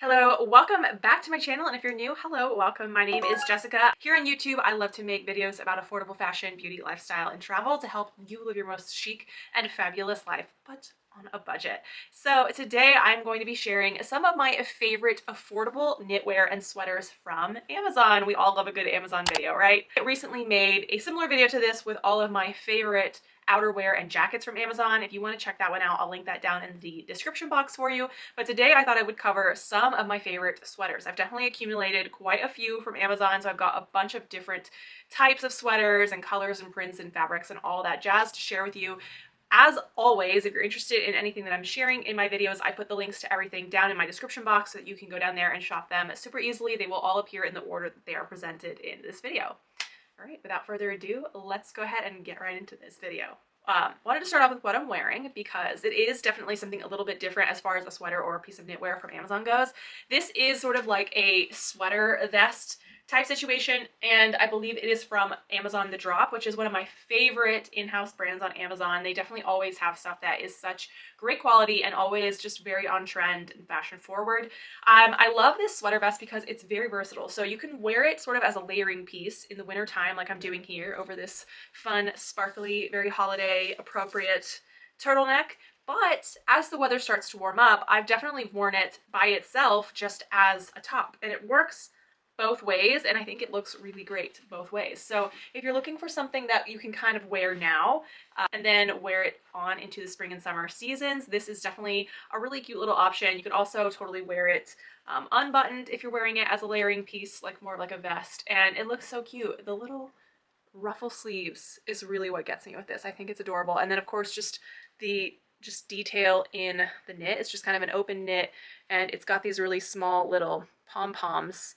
Hello, welcome back to my channel, and if you're new, hello, welcome. My name is Jessica. Here on YouTube, I love to make videos about affordable fashion, beauty, lifestyle, and travel to help you live your most chic and fabulous life, but on a budget. So today I'm going to be sharing some of my favorite affordable knitwear and sweaters from Amazon. We all love a good Amazon video, right? I recently made a similar video to this with all of my favorite outerwear and jackets from Amazon. If you want to check that one out, I'll link that down in the description box for you. But today I thought I would cover some of my favorite sweaters. I've definitely accumulated quite a few from Amazon, so I've got a bunch of different types of sweaters and colors and prints and fabrics and all that jazz to share with you. As always, if you're interested in anything that I'm sharing in my videos, I put the links to everything down in my description box so that you can go down there and shop them super easily. They will all appear in the order that they are presented in this video. All right, without further ado, let's go ahead and get right into this video. Wanted to start off with what I'm wearing because it is definitely something a little bit different as far as a sweater or a piece of knitwear from Amazon goes. This is sort of like a sweater vest type situation, and I believe it is from Amazon The Drop, which is one of my favorite in-house brands on Amazon. They definitely always have stuff that is such great quality and always just very on trend and fashion forward. I love this sweater vest because it's very versatile. So you can wear it sort of as a layering piece in the winter time, like I'm doing here over this fun, sparkly, very holiday appropriate turtleneck. But as the weather starts to warm up, I've definitely worn it by itself just as a top, and it works both ways, and I think it looks really great both ways. So if you're looking for something that you can kind of wear now and then wear it on into the spring and summer seasons, this is definitely a really cute little option. You could also totally wear it unbuttoned if you're wearing it as a layering piece, like more like a vest, and it looks so cute. The little ruffle sleeves is really what gets me with this. I think it's adorable. And then of course just the detail in the knit. It's just kind of an open knit, and it's got these really small little pom-poms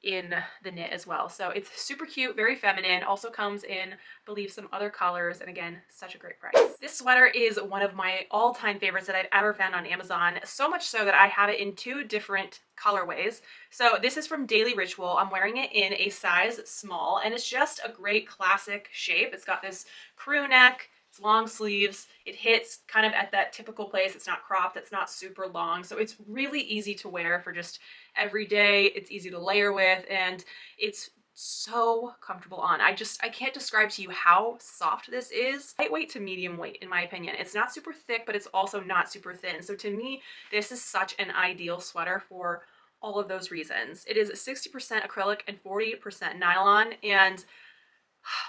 in the knit as well. So it's super cute, very feminine, also comes in, I believe, some other colors, and again, such a great price. This sweater is one of my all-time favorites that I've ever found on Amazon, so much so that I have it in two different colorways. So this is from Daily Ritual. I'm wearing it in a size small, and it's just a great classic shape. It's got this crew neck, long sleeves. It hits kind of at that typical place. It's not cropped, it's not super long, so it's really easy to wear for just every day. It's easy to layer with, and it's so comfortable on. I can't describe to you how soft this is. Lightweight to medium weight, in my opinion. It's not super thick, but it's also not super thin. So to me, this is such an ideal sweater for all of those reasons. It is 60% acrylic and 40% nylon, and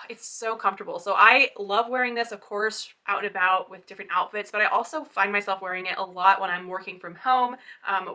it's so comfortable. So I love wearing this, of course, out and about with different outfits, but I also find myself wearing it a lot when I'm working from home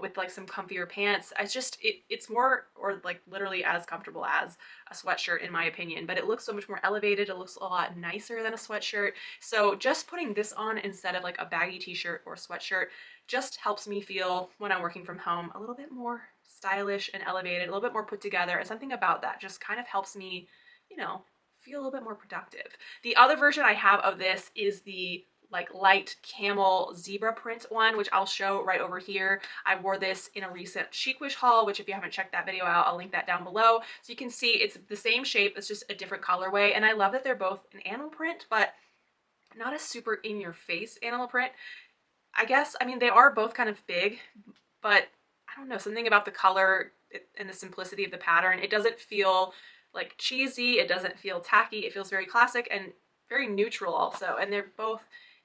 with like some comfier pants. It's more, or like literally as comfortable as a sweatshirt in my opinion, but it looks so much more elevated. It looks a lot nicer than a sweatshirt. So just putting this on instead of like a baggy t-shirt or sweatshirt just helps me feel, when I'm working from home, a little bit more stylish and elevated, a little bit more put together, and something about that just kind of helps me, you know, feel a little bit more productive. The other version I have of this is the like light camel zebra print one, which I'll show right over here. I wore this in a recent Chic Wish haul, which if you haven't checked that video out, I'll link that down below. So you can see it's the same shape, it's just a different colorway. And I love that they're both an animal print, but not a super in your face animal print. I guess, I mean, they are both kind of big, but I don't know, something about the color and the simplicity of the pattern. It doesn't feel like cheesy, it doesn't feel tacky, it feels very classic and very neutral also, and they're both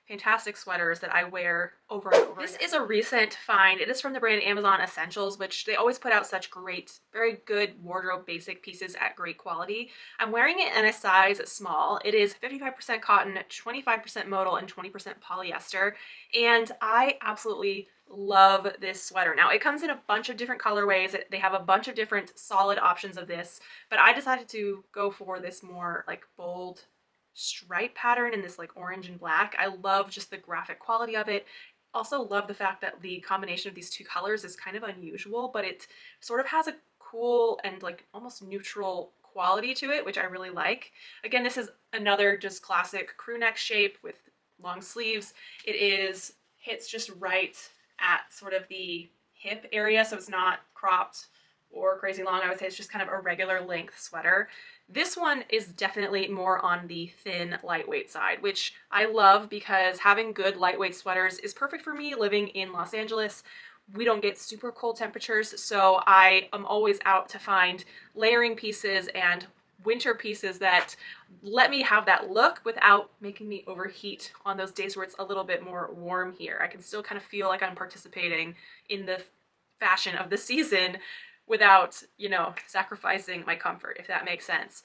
fantastic sweaters that I wear over and over. This is a recent find. It is from the brand Amazon Essentials, which they always put out such great, very good wardrobe basic pieces at great quality. I'm wearing it in a size small. It is 55% cotton, 25% modal, and 20% polyester, and I absolutely love this sweater. Now it comes in a bunch of different colorways. They have a bunch of different solid options of this, but I decided to go for this more like bold stripe pattern in this like orange and black. I love just the graphic quality of it. Also love the fact that the combination of these two colors is kind of unusual, but it sort of has a cool and like almost neutral quality to it, which I really like. Again, this is another just classic crew neck shape with long sleeves. Hits just right at sort of the hip area, so it's not cropped or crazy long. I would say it's just kind of a regular length sweater. This one is definitely more on the thin, lightweight side, which I love because having good lightweight sweaters is perfect for me living in Los Angeles, we don't get super cold temperatures, so I am always out to find layering pieces and winter pieces that let me have that look without making me overheat on those days where it's a little bit more warm here. I can still kind of feel like I'm participating in the fashion of the season without, you know, sacrificing my comfort, if that makes sense.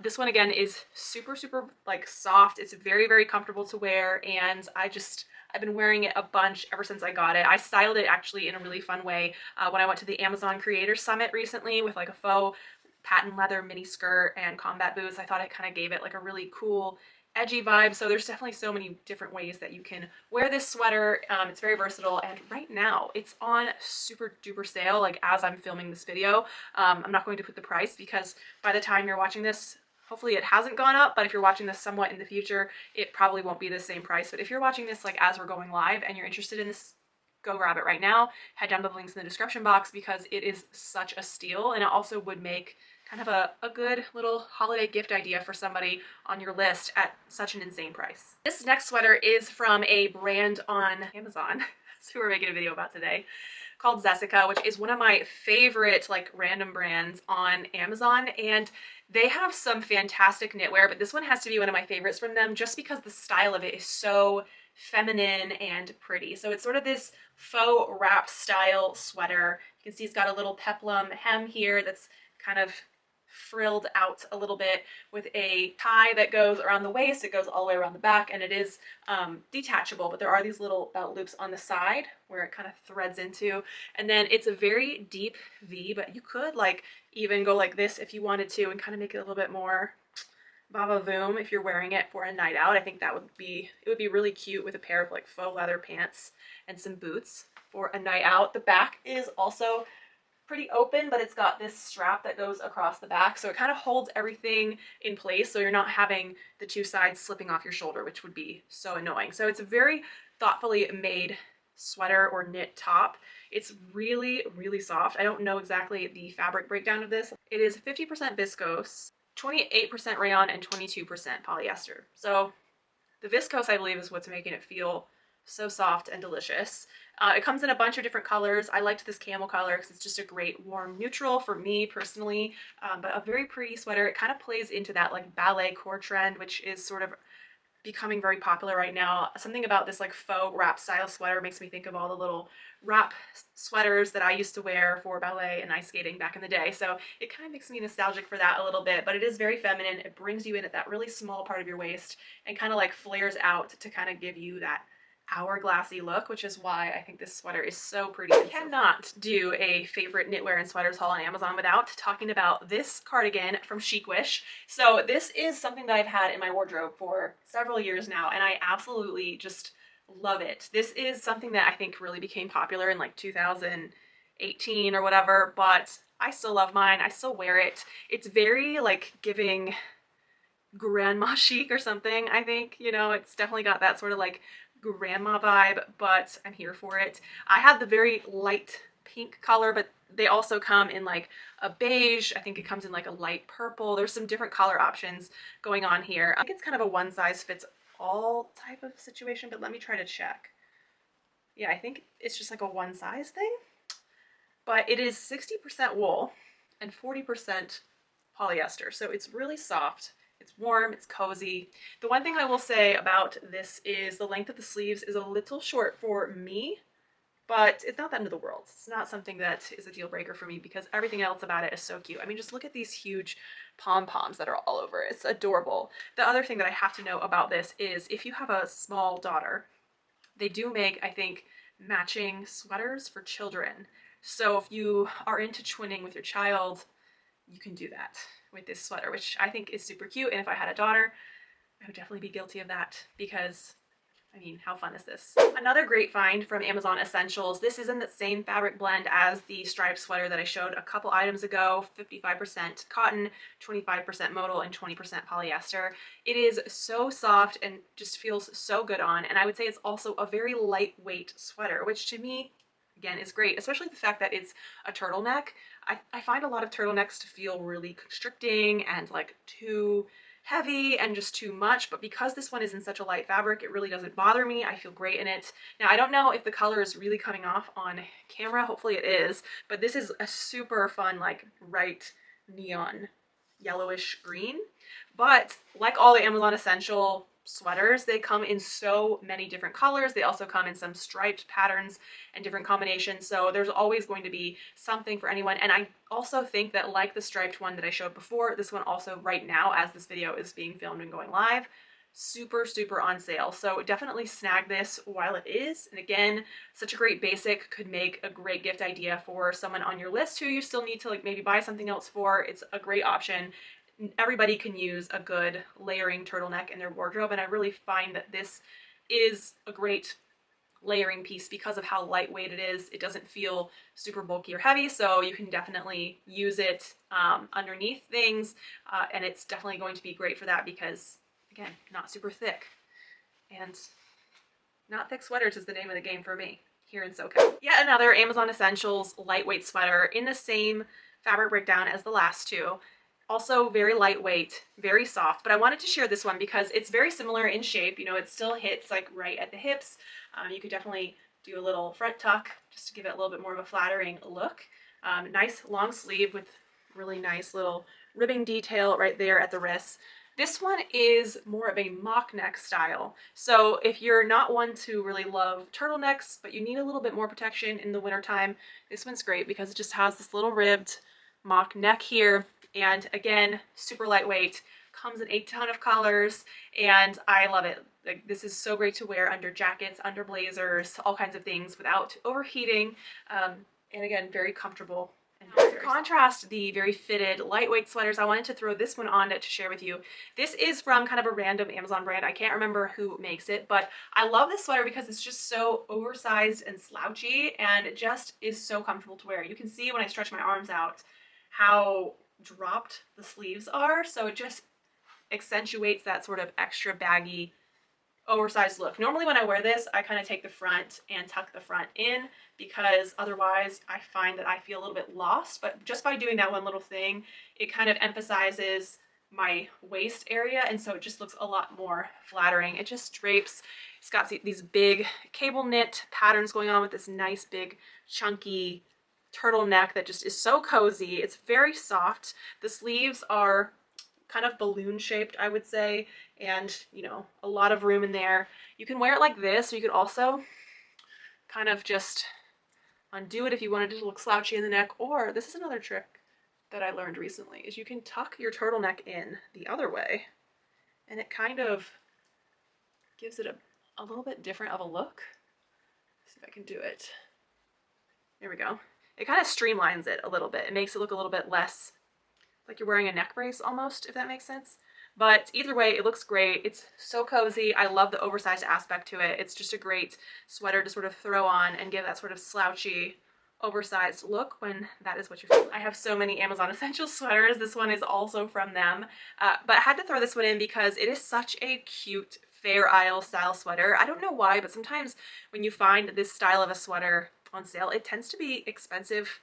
This one again is super, super like soft. It's very, very comfortable to wear, and I've been wearing it a bunch ever since I got it. I styled it actually in a really fun way when I went to the Amazon Creator Summit recently with like a faux patent leather mini skirt and combat boots. I thought it kind of gave it like a really cool edgy vibe. So there's definitely so many different ways that you can wear this sweater. It's very versatile, and right now it's on super duper sale. Like as I'm filming this video, I'm not going to put the price because by the time you're watching this, hopefully it hasn't gone up, but if you're watching this somewhat in the future, it probably won't be the same price. But if you're watching this like as we're going live and you're interested in this, go grab it right now. Head down to the links in the description box because it is such a steal, and it also would make kind of a good little holiday gift idea for somebody on your list at such an insane price. This next sweater is from a brand on Amazon, that's who we're making a video about today, called Jessica, which is one of my favorite like random brands on Amazon, and they have some fantastic knitwear, but this one has to be one of my favorites from them just because the style of it is so feminine and pretty. So it's sort of this faux wrap style sweater. You can see it's got a little peplum hem here that's kind of frilled out a little bit with a tie that goes around the waist. It goes all the way around the back, and it is detachable, but there are these little belt loops on the side where it kind of threads into, and then it's a very deep V, but you could like even go like this if you wanted to and kind of make it a little bit more va-va-voom if you're wearing it for a night out. I think that would be really cute with a pair of like faux leather pants and some boots for a night out. The back is also pretty open, but it's got this strap that goes across the back, so it kind of holds everything in place so you're not having the two sides slipping off your shoulder, which would be so annoying. So it's a very thoughtfully made sweater or knit top. It's really, really soft. I don't know exactly the fabric breakdown of this. It is 50% viscose, 28% rayon, and 22% polyester. So the viscose, I believe, is what's making it feel so soft and delicious. It comes in a bunch of different colors. I liked this camel color because it's just a great warm neutral for me personally, but a very pretty sweater. It kind of plays into that like ballet core trend, which is sort of becoming very popular right now. Something about this like faux wrap style sweater makes me think of all the little wrap sweaters that I used to wear for ballet and ice skating back in the day. So it kind of makes me nostalgic for that a little bit, but it is very feminine. It brings you in at that really small part of your waist and kind of like flares out to kind of give you that hourglassy look, which is why I think this sweater is so pretty. I cannot do a favorite knitwear and sweaters haul on Amazon without talking about this cardigan from Chic. So this is something that I've had in my wardrobe for several years now, and I absolutely just love it. This is something that I think really became popular in like 2018 or whatever, but I still love mine. I still wear it. It's very like giving grandma chic or something, I think. You know, it's definitely got that sort of like grandma vibe, but I'm here for it. I had the very light pink color, but they also come in like a beige. I think it comes in like a light purple. There's some different color options going on here. I think it's kind of a one size fits all type of situation, but let me try to check. Yeah, I think it's just like a one size thing, but it is 60% wool and 40% polyester. So it's really soft. It's warm, it's cozy. The one thing I will say about this is the length of the sleeves is a little short for me, but it's not the end of the world. It's not something that is a deal breaker for me because everything else about it is so cute. I mean, just look at these huge pom-poms that are all over. It's adorable. The other thing that I have to know about this is if you have a small daughter, they do make, I think, matching sweaters for children. So if you are into twinning with your child, you can do that with this sweater, which I think is super cute. And if I had a daughter, I would definitely be guilty of that because, I mean, how fun is this? Another great find from Amazon Essentials. This is in the same fabric blend as the striped sweater that I showed a couple items ago, 55% cotton, 25% modal, and 20% polyester. It is so soft and just feels so good on. And I would say it's also a very lightweight sweater, which to me, again, is great, especially the fact that it's a turtleneck. I find a lot of turtlenecks to feel really constricting and like too heavy and just too much, but because this one is in such a light fabric, it really doesn't bother me. I feel great in it. Now, I don't know if the color is really coming off on camera. Hopefully it is, but this is a super fun, like bright neon yellowish green. But like all the Amazon Essential sweaters, they come in so many different colors. They also come in some striped patterns and different combinations, so there's always going to be something for anyone. And I also think that, like the striped one that I showed before, this one also right now, as this video is being filmed and going live, super on sale. So definitely snag this while it is. And again, such a great basic, could make a great gift idea for someone on your list who you still need to like maybe buy something else for. It's a great option. Everybody can use a good layering turtleneck in their wardrobe, and I really find that this is a great layering piece because of how lightweight it is. It doesn't feel super bulky or heavy, so you can definitely use it underneath things, and it's definitely going to be great for that because, again, not super thick. And not thick sweaters is the name of the game for me here in SoCal. Yet another Amazon Essentials lightweight sweater in the same fabric breakdown as the last two. Also very lightweight, very soft, but I wanted to share this one because it's very similar in shape. You know, it still hits like right at the hips. You could definitely do a little front tuck just to give it a little bit more of a flattering look. Nice long sleeve with really nice little ribbing detail right there at the wrists. This one is more of a mock neck style. So if you're not one to really love turtlenecks, but you need a little bit more protection in the wintertime, this one's great because it just has this little ribbed mock neck here. And again, super lightweight, comes in a ton of colors, and I love it. Like, this is so great to wear under jackets, under blazers, all kinds of things without overheating. And again, very comfortable. And to contrast the very fitted lightweight sweaters, I wanted to throw this one on to share with you. This is from kind of a random Amazon brand. I can't remember who makes it, but I love this sweater because it's just so oversized and slouchy, and it just is so comfortable to wear. You can see when I stretch my arms out how dropped the sleeves are, so it just accentuates that sort of extra baggy oversized look. Normally when I wear this, I kind of take the front and tuck the front in because otherwise I find that I feel a little bit lost, but just by doing that one little thing, it kind of emphasizes my waist area, and so it just looks a lot more flattering. It just drapes. It's got these big cable knit patterns going on with this nice big chunky turtleneck that just is so cozy. It's very soft. The sleeves are kind of balloon shaped, I would say, and you know, a lot of room in there. You can wear it like this, or you could also kind of just undo it if you wanted it to look slouchy in the neck. Or this is another trick that I learned recently, is you can tuck your turtleneck in the other way, and it kind of gives it a little bit different of a look. Let's see if I can do it. There we go. It kind of streamlines it a little bit. It makes it look a little bit less like you're wearing a neck brace almost, if that makes sense. But either way, it looks great. It's so cozy. I love the oversized aspect to it. It's just a great sweater to sort of throw on and give that sort of slouchy, oversized look when that is what you're feeling. I have so many Amazon Essentials sweaters. This one is also from them. But I had to throw this one in because it is such a cute Fair Isle style sweater. I don't know why, but sometimes when you find this style of a sweater on sale, it tends to be expensive.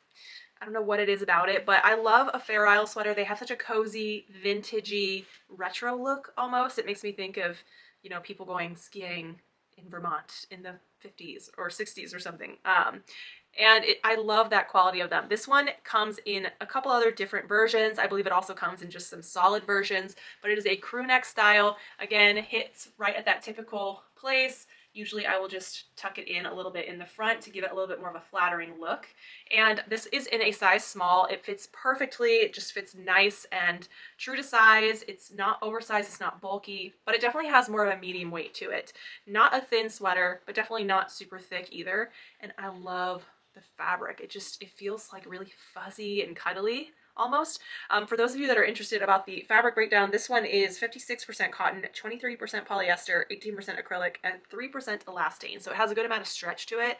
I don't know what it is about it, but I love a Fair Isle sweater. They have such a cozy, vintagey, retro look almost. It makes me think of, you know, people going skiing in Vermont in the 50s or 60s or something. And I love that quality of them. This one comes in a couple other different versions. I believe it also comes in just some solid versions, but it is a crew neck style. Again, hits right at that typical place. Usually I will just tuck it in a little bit in the front to give it a little bit more of a flattering look. And this is in a size small. It fits perfectly. It just fits nice and true to size. It's not oversized, it's not bulky, but it definitely has more of a medium weight to it. Not a thin sweater, but definitely not super thick either. And I love the fabric. It feels like really fuzzy and cuddly almost. For those of you that are interested about the fabric breakdown, this one is 56% cotton, 23% polyester, 18% acrylic, and 3% elastane. So it has a good amount of stretch to it.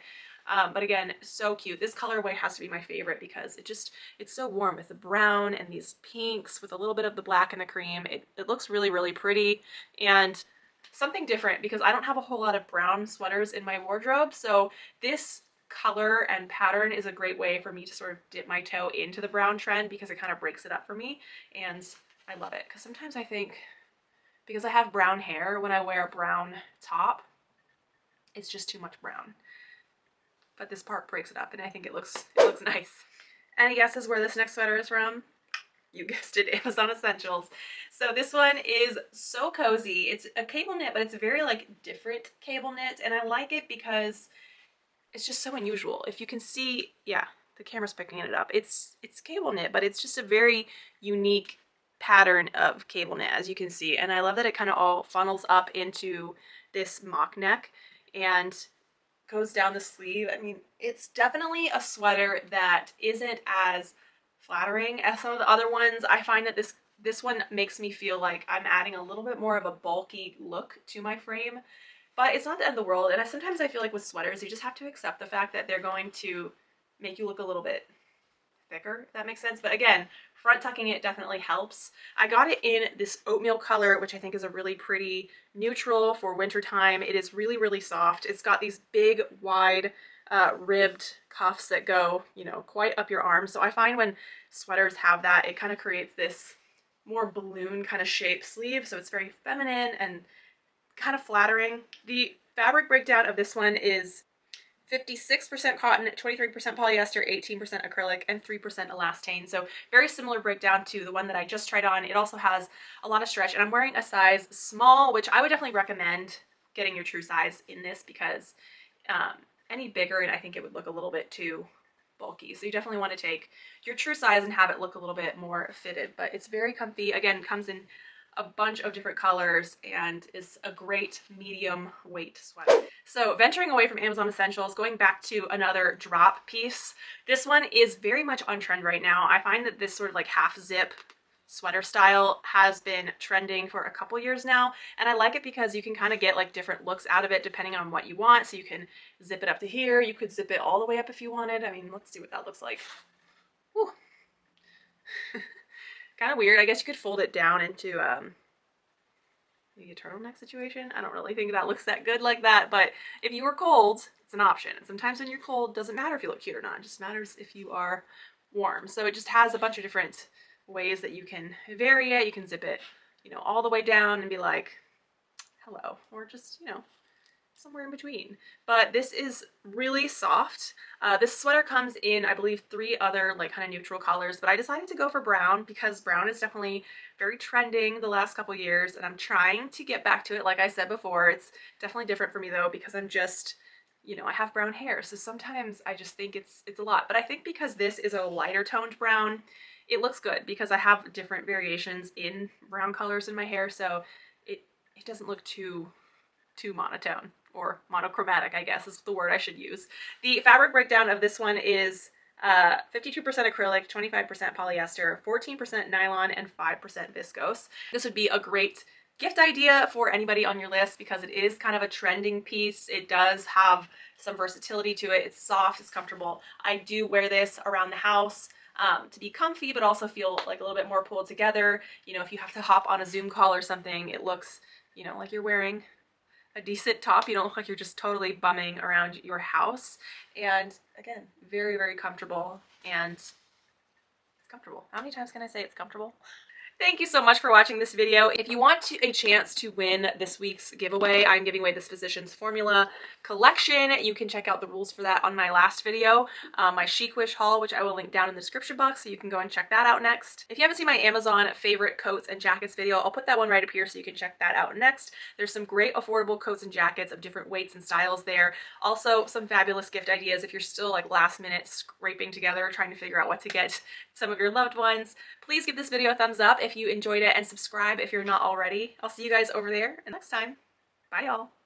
But again, so cute. This colorway has to be my favorite because it's so warm with the brown and these pinks with a little bit of the black and the cream. It looks really, really pretty and something different because I don't have a whole lot of brown sweaters in my wardrobe. So this color and pattern is a great way for me to sort of dip my toe into the brown trend because it kind of breaks it up for me, and I love it because sometimes I think because I have brown hair, when I wear a brown top, it's just too much brown. But this part breaks it up, and I think it looks nice. Any guesses where this next sweater is from? You guessed it, Amazon Essentials. So this one is so cozy. It's a cable knit, but it's a very like different cable knit, and I like it because it's just so unusual. If you can see, yeah, the camera's picking it up. It's cable knit, but it's just a very unique pattern of cable knit, as you can see. And I love that it kind of all funnels up into this mock neck and goes down the sleeve. I mean, it's definitely a sweater that isn't as flattering as some of the other ones. I find that this one makes me feel like I'm adding a little bit more of a bulky look to my frame, but it's not the end of the world. And sometimes I feel like with sweaters, you just have to accept the fact that they're going to make you look a little bit thicker, if that makes sense. But again, front tucking it definitely helps. I got it in this oatmeal color, which I think is a really pretty neutral for wintertime. It is really, really soft. It's got these big, wide, ribbed cuffs that go, you know, quite up your arm. So I find when sweaters have that, it kind of creates this more balloon kind of shaped sleeve. So it's very feminine and kind of flattering. The fabric breakdown of this one is 56% cotton, 23% polyester, 18% acrylic, and 3% elastane. So very similar breakdown to the one that I just tried on. It also has a lot of stretch, and I'm wearing a size small, which I would definitely recommend getting your true size in this, because any bigger and I think it would look a little bit too bulky. So you definitely want to take your true size and have it look a little bit more fitted. But it's very comfy. Again, comes in a bunch of different colors and is a great medium weight sweater. So venturing away from Amazon Essentials, going back to another drop piece. This one is very much on trend right now. I find that this sort of like half zip sweater style has been trending for a couple years now, and I like it because you can kind of get like different looks out of it depending on what you want. So you can zip it up to here, you could zip it all the way up if you wanted. I mean, let's see what that looks like. Kind of weird. I guess you could fold it down into maybe a turtleneck situation. I don't really think that looks that good like that, but if you were cold, it's an option. And sometimes when you're cold, it doesn't matter if you look cute or not. It just matters if you are warm. So it just has a bunch of different ways that you can vary it. You can zip it, you know, all the way down and be like, hello, or just, you know, somewhere in between. But this is really soft. This sweater comes in, I believe, 3 other like kind of neutral colors, but I decided to go for brown because brown is definitely very trending the last couple years, and I'm trying to get back to it. Like I said before, it's definitely different for me though, because I'm just, you know, I have brown hair, so sometimes I just think it's a lot. But I think because this is a lighter toned brown, it looks good because I have different variations in brown colors in my hair, so it doesn't look too monotone, or monochromatic, I guess is the word I should use. The fabric breakdown of this one is 52% acrylic, 25% polyester, 14% nylon, and 5% viscose. This would be a great gift idea for anybody on your list because it is kind of a trending piece. It does have some versatility to it. It's soft, it's comfortable. I do wear this around the house to be comfy, but also feel like a little bit more pulled together. You know, if you have to hop on a Zoom call or something, it looks, you know, like you're wearing a decent top. You don't look like you're just totally bumming around your house. And again, very, very comfortable, and it's comfortable. How many times can I say it's comfortable? Thank you so much for watching this video. If you want a chance to win this week's giveaway, I'm giving away this Physicians Formula collection. You can check out the rules for that on my last video, my Chic Wish haul, which I will link down in the description box, so you can go and check that out next. If you haven't seen my Amazon favorite coats and jackets video, I'll put that one right up here so you can check that out next. There's some great affordable coats and jackets of different weights and styles there. Also some fabulous gift ideas if you're still like last minute scraping together trying to figure out what to get some of your loved ones. Please give this video a thumbs up if you enjoyed it, and subscribe if you're not already. I'll see you guys over there next time. Bye y'all.